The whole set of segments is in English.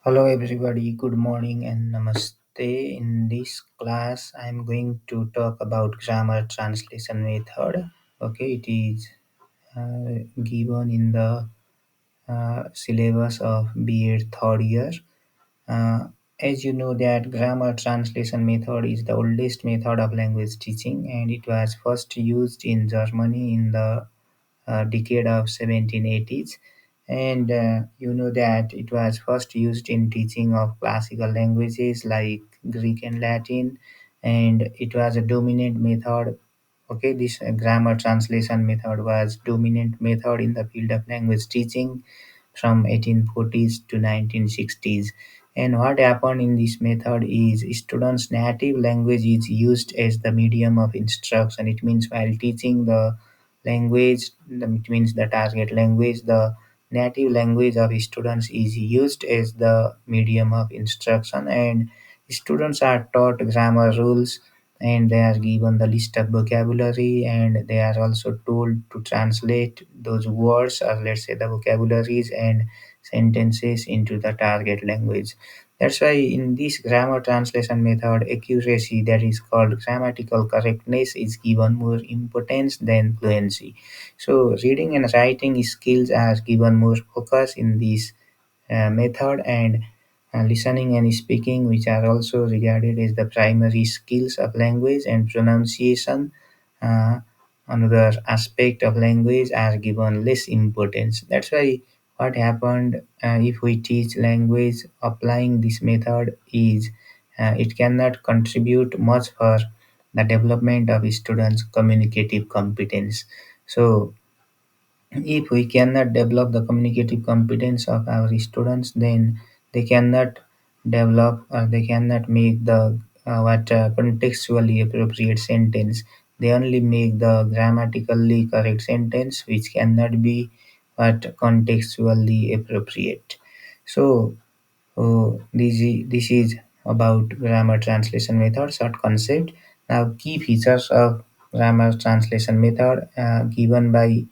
Hello everybody, good morning and namaste. In this class, I am going to talk about grammar translation method. Okay, it is given in the syllabus of B.Ed third year. Uh, as you know that grammar translation method is the oldest method of language teaching and it was first used in Germany in the decade of 1780s, and you know that it was first used in teaching of classical languages like Greek and Latin, and it was a dominant method. Okay, this grammar translation method was dominant method in the field of language teaching from 1840s to 1960s. And what happened in this method is students' native language is used as the medium of instruction. It means while teaching the language, it means the target language, the native language of students is used as the medium of instruction, and students are taught grammar rules and they are given the list of vocabulary and they are also told to translate those words or let's say the vocabularies and sentences into the target language. That's why in this grammar translation method, accuracy, that is called grammatical correctness, is given more importance than fluency. So reading and writing skills are given more focus in this method, and listening and speaking, which are also regarded as the primary skills of language, and pronunciation, uh, another aspect of language, are given less importance. That's why what happened, if we teach language applying this method is it cannot contribute much for the development of students communicative competence. So if we cannot develop the communicative competence of our students, then they cannot develop or they cannot make the what contextually appropriate sentence. They only make the grammatically correct sentence, which cannot be what contextually appropriate. So this is about grammar translation method short concept. Now, key features of grammar translation method given by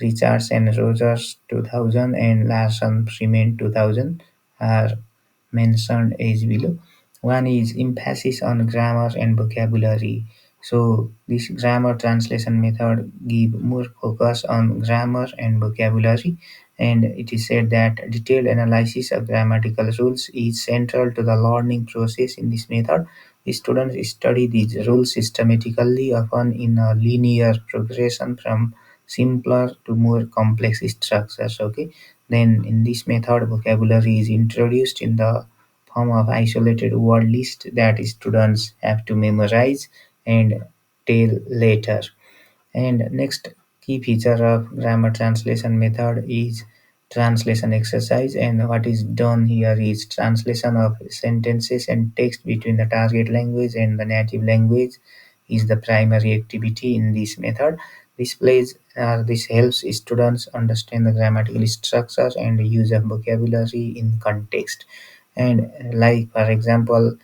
Richards and Rogers 2000 and Larson Freeman 2000 are mentioned as below. One is emphasis on grammar and vocabulary. So this grammar translation method give more focus on grammar and vocabulary, and it is said that detailed analysis of grammatical rules is central to the learning process. In this method, the students study these rules systematically, often in a linear progression from simpler to more complex structures. Okay, then in this method, vocabulary is introduced in the form of isolated word list that students have to memorize and tell later. And next key feature of grammar translation method is translation exercise, and what is done here is translation of sentences and text between the target language and the native language is the primary activity in this method. This helps students understand the grammatical structure and use of vocabulary in context. And like for example,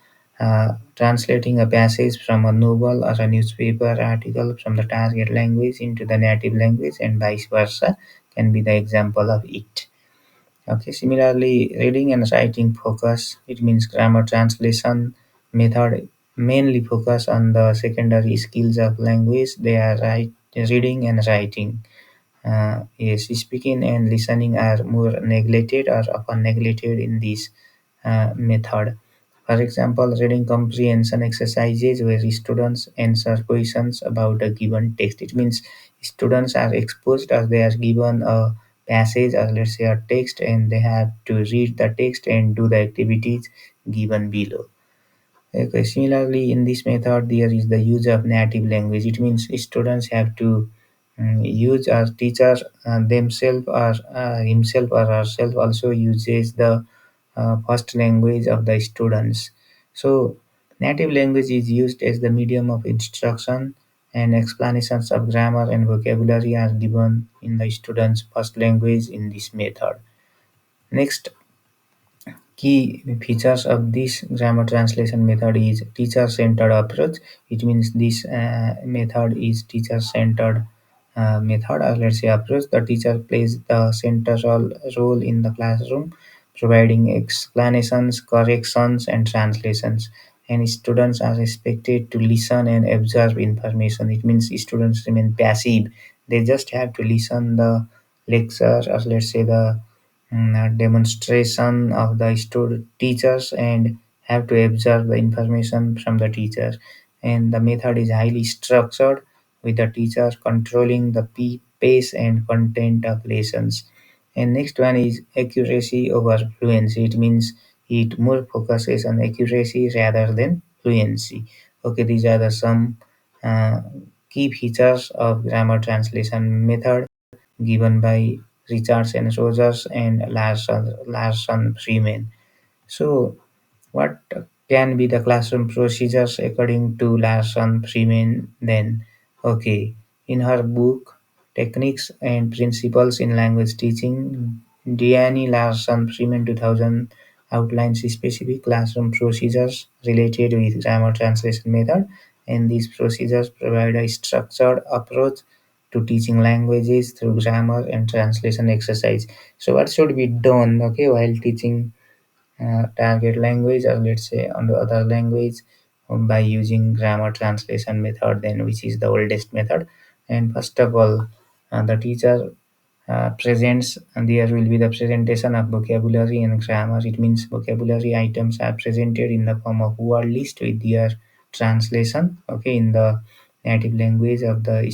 translating a passage from a novel or a newspaper article from the target language into the native language and vice versa can be the example of it. Okay, similarly, reading and writing focus, it means grammar translation method mainly focus on the secondary skills of language. They are reading and writing. Yes, speaking and listening are more neglected or often neglected in this method. For example, reading comprehension exercises where students answer questions about a given text. It means students are exposed or they are given a passage or let's say a text and they have to read the text and do the activities given below. Okay, similarly, in this method, there is the use of native language. It means students have to use or teacher themselves or himself or herself also uses the first language of the students. So, native language is used as the medium of instruction, and explanations of grammar and vocabulary are given in the student's first language in this method. Next, key features of this grammar translation method is teacher-centered approach. It means this method is teacher-centered method or let's say approach. The teacher plays the central role in the classroom. providing explanations, corrections, and translations. And students are expected to listen and observe information. It means students remain passive. They just have to listen the lecture, or let's say the demonstration of the teachers, and have to observe the information from the teachers. And the method is highly structured, with the teacher controlling the pace and content of lessons. And next one is accuracy over fluency. It means it more focuses on accuracy rather than fluency. Okay, these are the some uh, key features of grammar translation method given by Richardson Rogers and Larson Freeman. So, what can be the classroom procedures according to Larson Freeman then? Okay, in her book Techniques and Principles in Language Teaching, Deanne Larson Freeman 2000 outlines specific classroom procedures related with grammar translation method, and these procedures provide a structured approach to teaching languages through grammar and translation exercise. So what should be done, okay, while teaching target language, or let's say on the other language, by using grammar translation method, then which is the oldest method. And first of all, the teacher presents, and there will be the presentation of vocabulary and grammar. It means vocabulary items are presented in the form of word list with their translation, okay, in the native language of the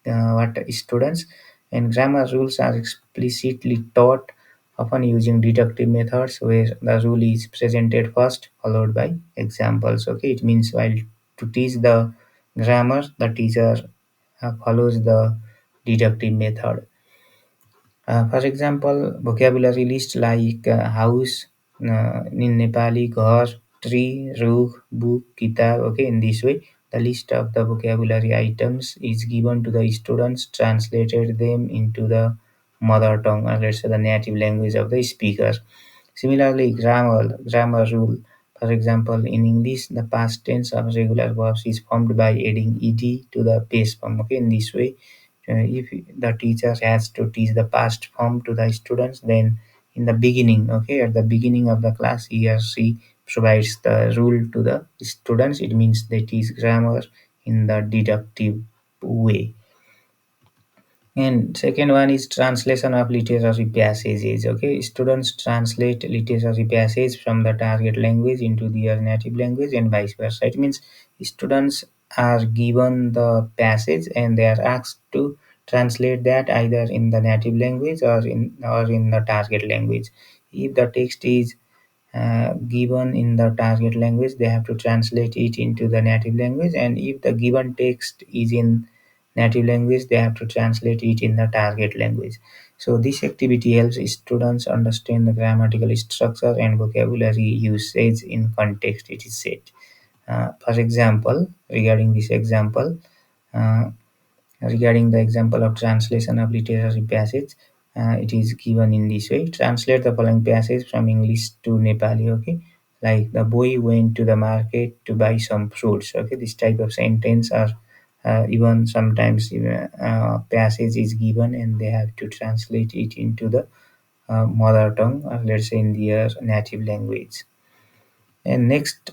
what students. And grammar rules are explicitly taught, often using deductive methods where the rule is presented first, followed by examples. Okay, it means while to teach the grammar, the teacher follows the deductive method. For example, vocabulary list like house, in Nepali, ghar, tree, roof, book, kitab. Okay, in this way, the list of the vocabulary items is given to the students, translated them into the mother tongue, or let's say the native language of the speaker. Similarly, grammar rule. For example, in English, the past tense of regular verbs is formed by adding ed to the base form. Okay, in this way, if the teacher has to teach the past form to the students, then in the beginning, okay, at the beginning of the class, he or she provides the rule to the students. It means they teach grammar in the deductive way. And second one is translation of literary passages. Okay, students translate literary passage from the target language into their native language and vice versa. It means students are given the passage and they are asked to translate that either in the native language or in the target language. If the text is given in the target language, they have to translate it into the native language, and if the given text is in native language, they have to translate it in the target language. So this activity helps students understand the grammatical structure and vocabulary usage in context it is said. For example, regarding this example, uh, regarding the example of translation of literary passage, it is given in this way: translate the following passage from English to Nepali. Okay, like the boy went to the market to buy some fruits. Okay, this type of sentence, or even sometimes passage is given and they have to translate it into the mother tongue, or let's say in their native language. And next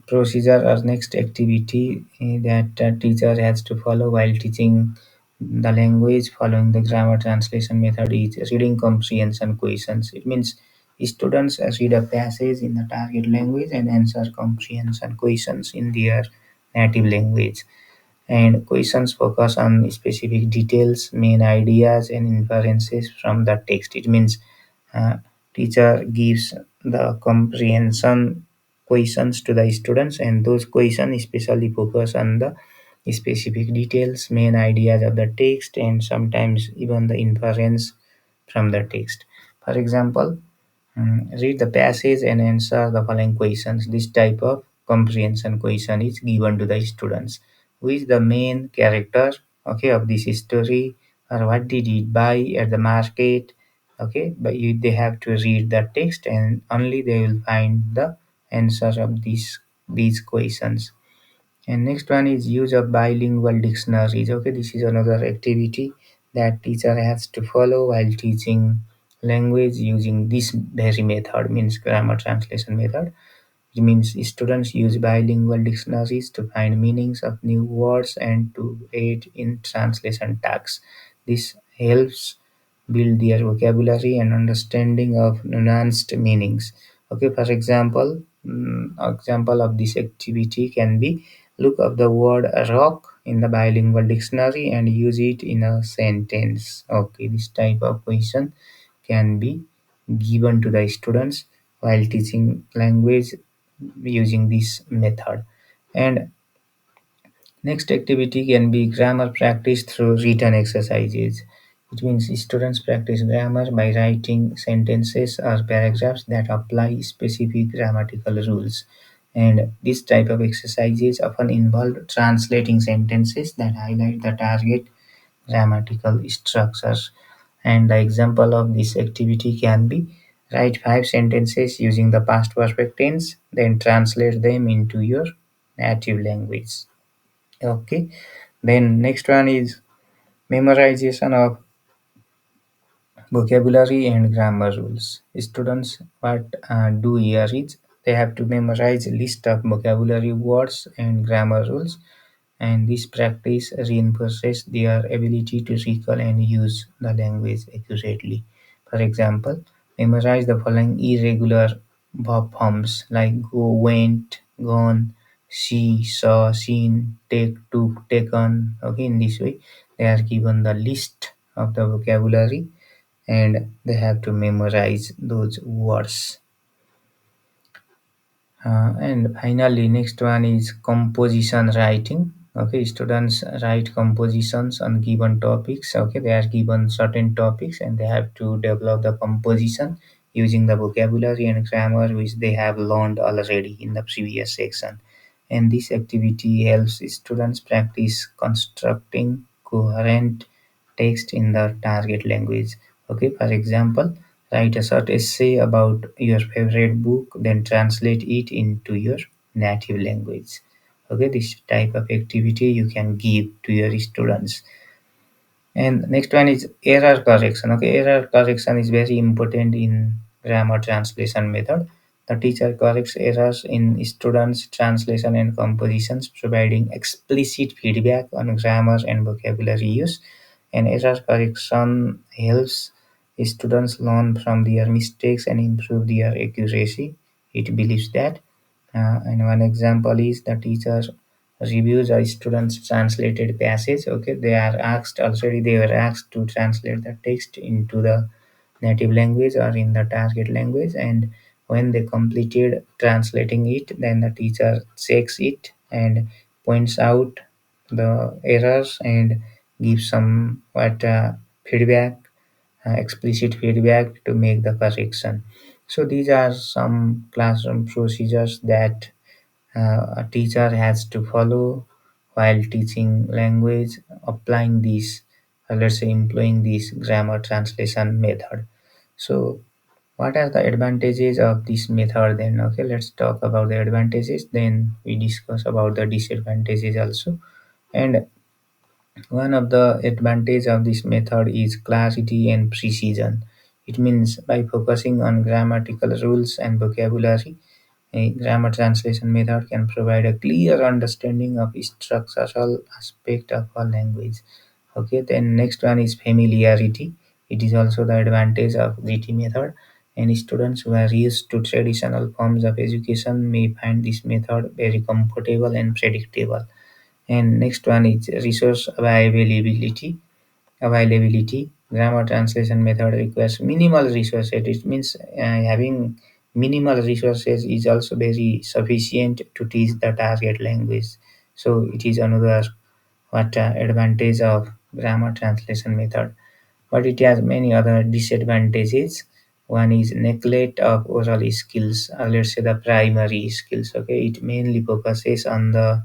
procedure or next activity that teacher has to follow while teaching the language following the grammar translation method is reading comprehension questions. It means students read a passage in the target language and answer comprehension questions in their native language. And questions focus on specific details, main ideas, and inferences from the text. It means uh, teacher gives the comprehension questions to the students, and those questions especially focus on the specific details, main ideas of the text, and sometimes even the inference from the text. For example, read the passage and answer the following questions. This type of comprehension question is given to the students. Who is the main character, okay, of this story, or what did he buy at the market? Okay, but they have to read the text and only they will find the answer of these questions. And next one is use of bilingual dictionaries. Okay, this is another activity that teacher has to follow while teaching language using this very method, means grammar translation method. It means students use bilingual dictionaries to find meanings of new words and to aid in translation tasks. This helps build their vocabulary and understanding of nuanced meanings. Okay, for example, example of this activity can be look up the word rock in the bilingual dictionary and use it in a sentence. Okay, this type of question can be given to the students while teaching language using this method. And next activity can be grammar practice through written exercises. It means students practice grammar by writing sentences or paragraphs that apply specific grammatical rules. And this type of exercises often involve translating sentences that highlight the target grammatical structures. And the example of this activity can be write 5 sentences using the past perfect tense, then translate them into your native language. Okay, then next one is memorization of vocabulary and grammar rules. Students what do here is they have to memorize a list of vocabulary words and grammar rules, and this practice reinforces their ability to recall and use the language accurately. For example, memorize the following irregular verb forms like go, went, gone, see, saw, seen, take, took, taken. Okay, in this way, they are given the list of the vocabulary and they have to memorize those words. And finally, next one is composition writing. Okay, students write compositions on given topics. Okay, they are given certain topics and they have to develop the composition using the vocabulary and grammar which they have learned already in the previous section. And this activity helps students practice constructing coherent text in the target language. Okay, for example, write a short essay about your favorite book, then translate it into your native language. Okay, this type of activity you can give to your students. And next one is error correction. Okay, error correction is very important in grammar translation method. The teacher corrects errors in students' translation and compositions, providing explicit feedback on grammar and vocabulary use. And error correction helps students learn from their mistakes and improve their accuracy. It believes that. And one example is the teacher reviews a student's translated passage. Okay, they were asked to translate the text into the native language or in the target language, and when they completed translating it, then the teacher checks it and points out the errors and gives some what feedback, explicit feedback to make the correction. So these are some classroom procedures that a teacher has to follow while teaching language, applying this, let's say, employing this grammar translation method. So, what are the advantages of this method then? Okay, let's talk about the advantages, then we discuss about the disadvantages also. And one of the advantage of this method is clarity and precision. It means by focusing on grammatical rules and vocabulary, a grammar translation method can provide a clear understanding of structural aspect of a language. Okay, then next one is familiarity. It is also the advantage of GT method. And students who are used to traditional forms of education may find this method very comfortable and predictable. And next one is resource availability. Grammar translation method requires minimal resources. It means having minimal resources is also very sufficient to teach the target language. So it is another what advantage of grammar translation method. But it has many other disadvantages. One is neglect of oral skills, or let's say the primary skills. Okay, it mainly focuses on the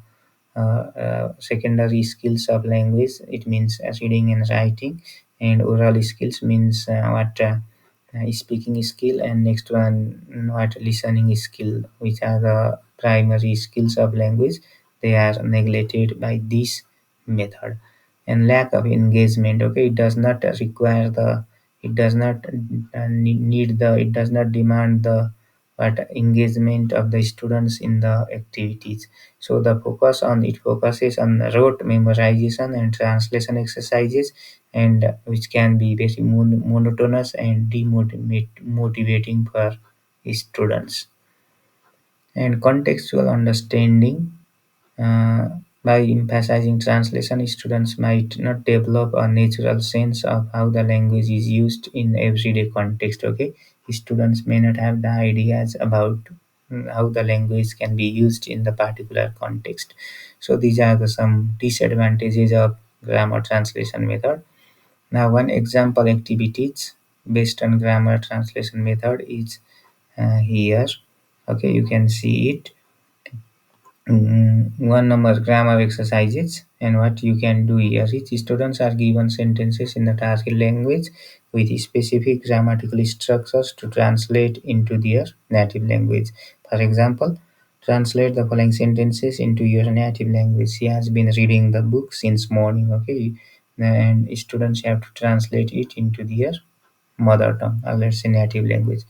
secondary skills of language. It means reading and writing, and oral skills means what speaking skill, and next one what listening skill, which are the primary skills of language. They are neglected by this method. And lack of engagement. Okay, it does not require the It does not need the it does not demand the but engagement of the students in the activities. So the focus on it focuses on rote memorization and translation exercises, and which can be very monotonous and demotivating for students. And contextual understanding, uh, by emphasizing translation, students might not develop a natural sense of how the language is used in everyday context. Okay, students may not have the ideas about how the language can be used in the particular context. So these are some disadvantages of grammar translation method. Now, one example activities based on grammar translation method is here. Okay, you can see it. One number grammar exercises, and what you can do here is students are given sentences in the target language with specific grammatical structures to translate into their native language. For example, translate the following sentences into your native language. She has been reading the book since morning. Okay, and students have to translate it into their mother tongue, or let's say native language.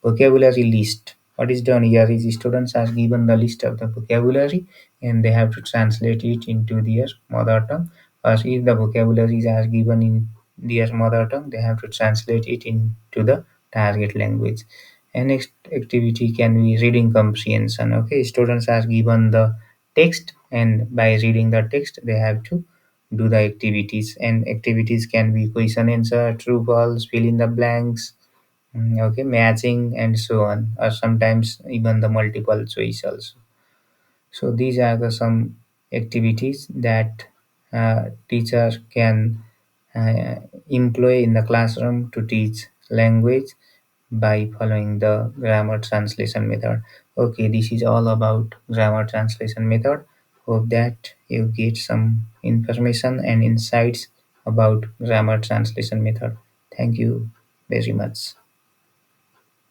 Vocabulary list. What is done here is students are given the list of the vocabulary, and they have to translate it into their mother tongue. Or if the vocabularies are given in their mother tongue, they have to translate it into the target language. And next activity can be reading comprehension. Okay, students are given the text, and by reading the text, they have to do the activities. And activities can be question answer, true false, fill in the blanks, okay, matching, and so on, or sometimes even the multiple choice also. So these are the some activities that teacher can employ in the classroom to teach language by following the grammar translation method. Okay, this is all about grammar translation method. Hope that you get some information and insights about grammar translation method. Thank you very much.